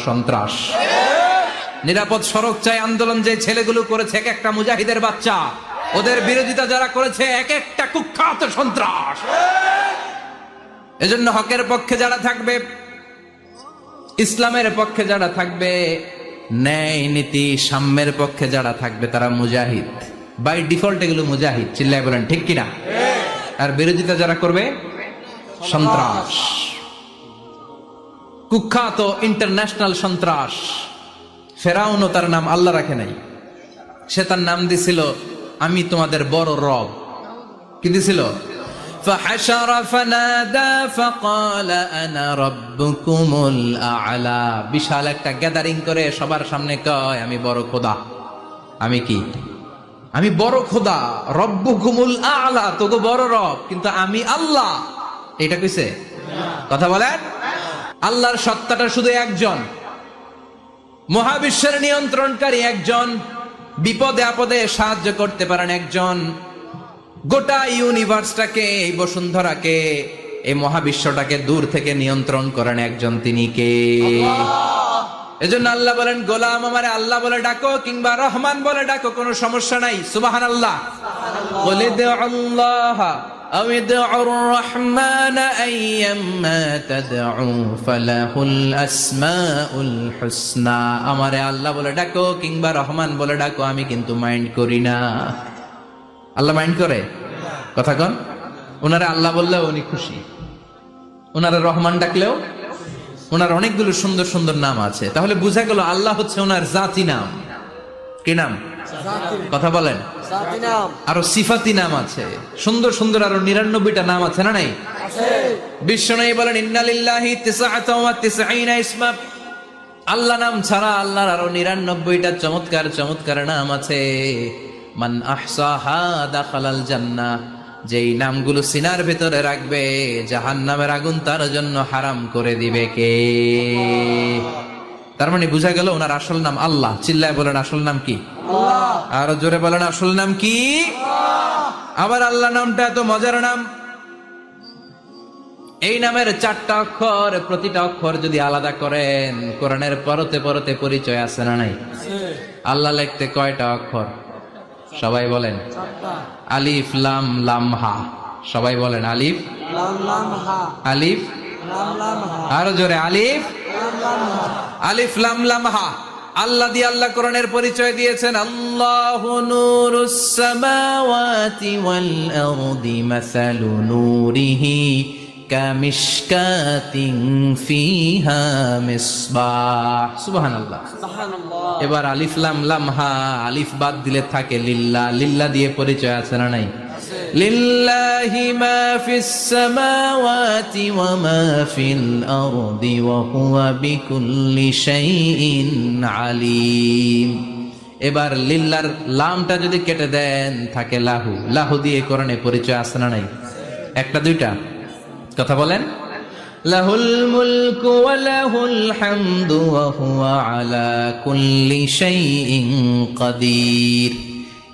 সন্ত্রাস। নিরাপদ সড়ক চাই আন্দোলন যে ছেলেগুলো করেছে এক একটা মুজাহিদের বাচ্চা, ওদের বিরোধিতা যারা করেছে এক একটা কুখ্যাত সন্ত্রাস। এজন্য হকের পক্ষে যারা থাকবে, ইসলামের পক্ষে যারা থাকবে, ন্যায় নীতি সাম্যের পক্ষে যারা থাকবে তারা মুজাহিদ, বাই ডিফল্ট এগুলো মুজাহিদ। চিল্লায় বলেন ঠিক কিনা? আর বিরোধিতা যারা করবে সন্ত্রাস, কুখ্যাত ইন্টারন্যাশনাল সন্ত্রাস। ফেরাউনও তার নাম আল্লাহ রাখে নাই, সে তার নাম দিছিল আমি তোমাদের বড় রব। কি দিছিল? فحشر فنادى فقال انا ربكم الاعلى। বিশাল একটা গ্যাদারিং করে সবার সামনে কয় আমি বড় খোদা। আমি কি? আমি বড় খোদা, রব্বুকুমুল আ'লা, তোগো বড় রব, কিন্তু আমি আল্লাহ। এটা কইছে? কথা বলেন। আল্লাহর সত্তাটা শুধু একজন, মহাবিশ্বের নিয়ন্ত্রণকারী একজন, বিপদে আপদে সাহায্য করতে পারেন একজন, গোটা ইউনিভার্সটাকে, এই বসুন্ধরাকে, এই মহাবিশ্বটাকে দূর থেকে নিয়ন্ত্রণ করেন একজন, তিনি কে? এজন্য আল্লাহ বলেন গোলাম আমারে আল্লাহ বলে ডাকো কিংবা রহমান বলে ডাকো, কোনো সমস্যা নাই। সুবহানাল্লাহ। বলে দে আল্লাহ আও ইদউর রহমান আইয়াম্মা তাদউ ফালাহুল আসমাউল হুসনা। আমারে আল্লাহ বলে ডাকো কিংবা রহমান বলে ডাকো, আমি কিন্তু মাইন্ড করি না। আল্লাহ মাইন্ড করে? কথা কন। ওনারা আল্লাহ বললেও উনি খুশি, ওনারা রহমান ডাকলেও। ওনার অনেকগুলো সুন্দর সুন্দর নাম আছে, তাহলে বোঝা গেল আল্লাহ হচ্ছে ওনার জাতি নাম। কি নাম? কথা বলেন। আরো সিফাতি নাম আছে, সুন্দর সুন্দর আরো 99টা নাম আছে না নাই? বিশ্বনবী বলেন ইন্নালিল্লাহি 99 ইসমা। আল্লাহ নাম ছাড়া আল্লাহর আরো 99টা চমৎকার চমৎকার নাম আছে। মান আহসাহা দাখালাল জান্নাহ। যেই নামগুলো সিনার ভিতরে রাখবে জাহান্নামের আগুন তার জন্য হারাম করে দিবে কে? তার মানে বুঝা গেল ওনার আসল নাম আল্লাহ। চিল্লায় বলেন আসল নাম কি? আল্লাহ। আর জোরে বলেন আসল নাম কি? আবার আল্লাহ নামটা এত মজার নাম, এই নামের 4টা অক্ষর, প্রতিটা অক্ষর যদি আলাদা করেন কোরআনের পরতে পরতে পরিচয় আছে না নাই? আল্লাহ লিখতে কয়টা অক্ষর? সবাই বলেন। আলিফ লাম লাম হা। সবাই বলেন আলিফ লাম লাম হা। আলিফ লাম লাম হা। আরো জোরে আলিফ লাম লাম হা। আলিফ লাম লাম হা। আল্লাহ দিয়ে আল্লাহ কোরআনের পরিচয় দিয়েছেন আল্লাহু নূরুস সামাওয়াতি ওয়াল আরদি মাসালু নূরিহি কামিশকাতিন ফিহা মিসবাহ। সুবহানাল্লাহ। সুবহানাল্লাহ। এবার আলিফ লাম লাম হা, আলিফ বাদ দিলে থাকে লিল্লাহ। লিল্লাহ দিয়ে পরিচয় আছে না নাই? লিল্লাহি মা ফিস সামাওয়াতি ওয়া মা ফিল আরদি ওয়া হুয়া বিকুল্লি শাইইন আলিম। এবার লিল্লাহর লামটা যদি কেটে দেন থাকে লাহু। লাহু দিয়ে কোরআনে পরিচয় আছে না নাই? একটা দুইটা? কথা বলেন। লাহুল মুলকু ওয়া লাহুল হামদু ওয়া হুয়া আলা কুল্লি শাইইন কাদির।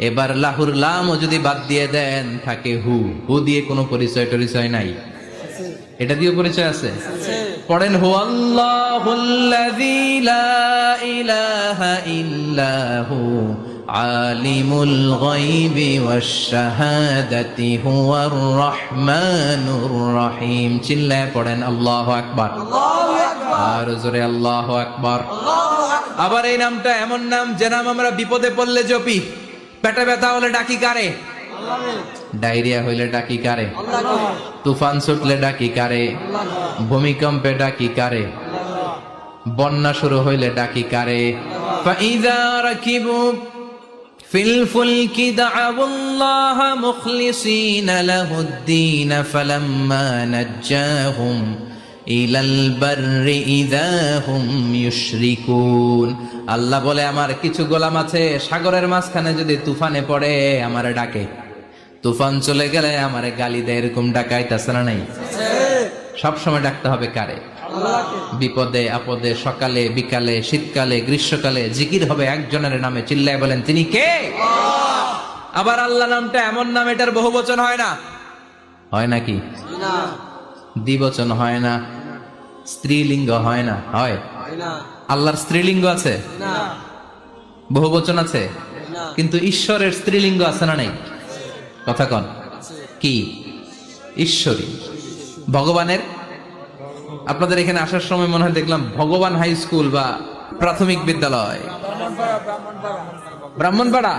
এবার লাহুর লামও যদি বাদ দিয়ে দেন থাকে হু। হু দিয়ে কোনো পরিচয় নাই? এটা দিয়ে পরিচয় আছে? পড়েন হুয়াল্লাহুল্লাযী লা ইলাহা ইল্লা হু আলিমুল গায়বি ওয়াশ শাহাদাতি হুয়ার রহমানুর রহিম। চিল্লায় পড়েন আল্লাহু আকবার। আল্লাহু আকবার। আর জোরে আল্লাহু আকবার। আল্লাহু আকবার। আবার এই নামটা এমন নাম যে নাম আমরা বিপদে পড়লে জপি। পেটে ব্যথা হলে ডাকি কারে? আল্লাহকে। ডায়রিয়া হইলে ডাকি কারে? আল্লাহকে। তুফান ছুটলে ডাকি কারে? আল্লাহকে। ভূমিকম্পে ডাকি কারে? আল্লাহকে। বন্যা শুরু হইলে ডাকি কারে? ফাইযা রাকিবু ফিল ফুলকি দা'আউল্লাহ মুখলিসিনা লাহুদ-দীন ফালাম্মা নাজ্জাহুম ইলাল বাররি ইযা হুম ইউশরিকুন। আল্লাহ বলে আমার কিছু গোলাম আছে সাগরের মাঝখানে যদি তুফানে পড়ে আমারে ডাকে, তুফান চলে গেলে আমারে গালি দেয়। এরকম ডাকাইতাছে না নাই? সব সময় ডাকতে হবে কারে? আল্লাহকে। বিপদে আপদে, সকালে বিকালে, শীতকালে গ্রীষ্মকালে জিকির হবে একজনের নামে। চিল্লায় বলেন তিনি কে? আল্লাহ। আবার আল্লাহ নামটা এমন নাম এটার বহুবচন হয় না। হয় নাকি? না। দ্বিবচন হয় না, স্ত্রীলিঙ্গ হয় না। হয়? আল্লাহর স্ত্রীলিঙ্গ আছে? বহুবচন আছে? কিন্তু ঈশ্বরের স্ত্রীলিঙ্গ আছে না নাই? কথা কন, কি? ঈশ্বরী। ভগবানের, আপনাদের এখানে আসার সময় মনে হয় দেখলাম ভগবান হাই স্কুল বা প্রাথমিক বিদ্যালয়, ব্রাহ্মণপাড়া,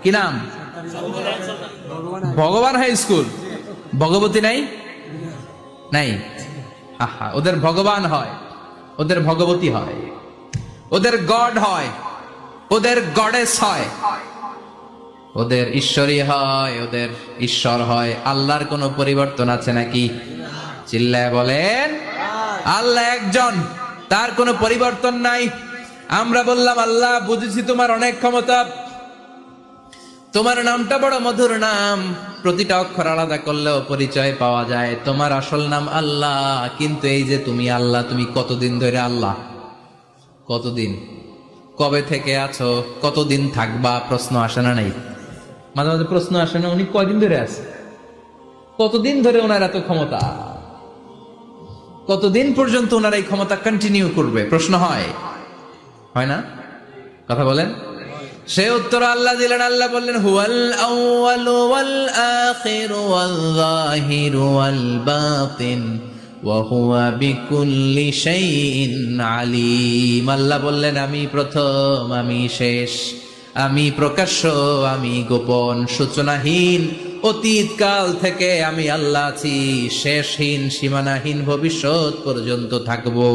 কি নাম? ভগবান হাই স্কুল। ভগবতী নাই? নাই। আহা, ওদের ভগবান হয়, ওদের ভগবতী হয়, ওদের গড হয়, ওদের গডেস হয়, ওদের ঈশ্বরী হয়, ওদের ঈশ্বর হয়। আল্লাহর কোনো পরিবর্তন আছে নাকি? চিল্লায় বলেন, আল্লাহ একজন, তার কোনো পরিবর্তন নাই। আমরা বললাম আল্লাহ বুঝেছি তোমার অনেক ক্ষমতা, তোমার নামটা বড় মধুর নাম, প্রতিটা অক্ষর আলাদা করলেও পরিচয় পাওয়া যায়। তোমার আসল নাম আল্লাহ, কিন্তু এই যে তুমি আল্লাহ, তুমি কতদিন ধরে আল্লাহ? কতদিন? কবে থেকে আছো? কতদিন থাকবা? প্রশ্ন আসে না নাই? মাঝে মাঝে প্রশ্ন আসে না, উনি কয়দিন ধরে আছে? কতদিন ধরে ওনার এত ক্ষমতা? কতদিন পর্যন্ত ওনার এই ক্ষমতা কন্টিনিউ করবে? প্রশ্ন হয়, হয় না? কথা বলেন। সে উত্তর আল্লাহ দিলেন। আল্লাহ বললেন, হুয়াল আউয়ালু ওয়াল আখিরু ওয়াল যাহিরু ওয়াল বাতিন ওয়া হুয়া বিকুল্লি শাইইন আলিম। আল্লাহ বললেন, আমি প্রথম, আমি শেষ, আমি প্রকাশ্য, আমি গোপন, সূচনাহীন, অতীত কাল থেকে আমি আল্লাহ আছি, শেষহীন, সীমানাহীন ভবিষ্যৎ পর্যন্ত থাকবো।